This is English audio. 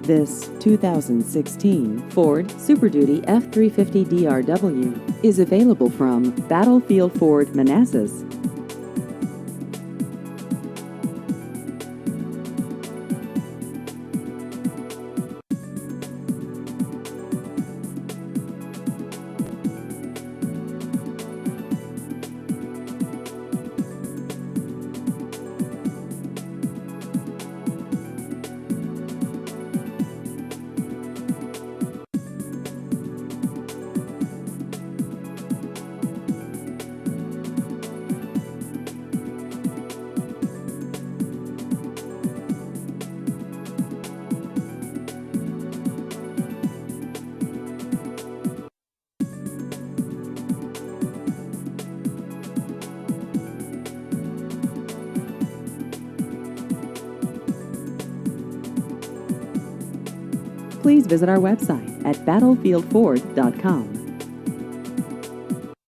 This 2016 Ford Super Duty F-350 DRW is available from Battlefield Ford, Manassas. Please visit our website at battlefieldford.com.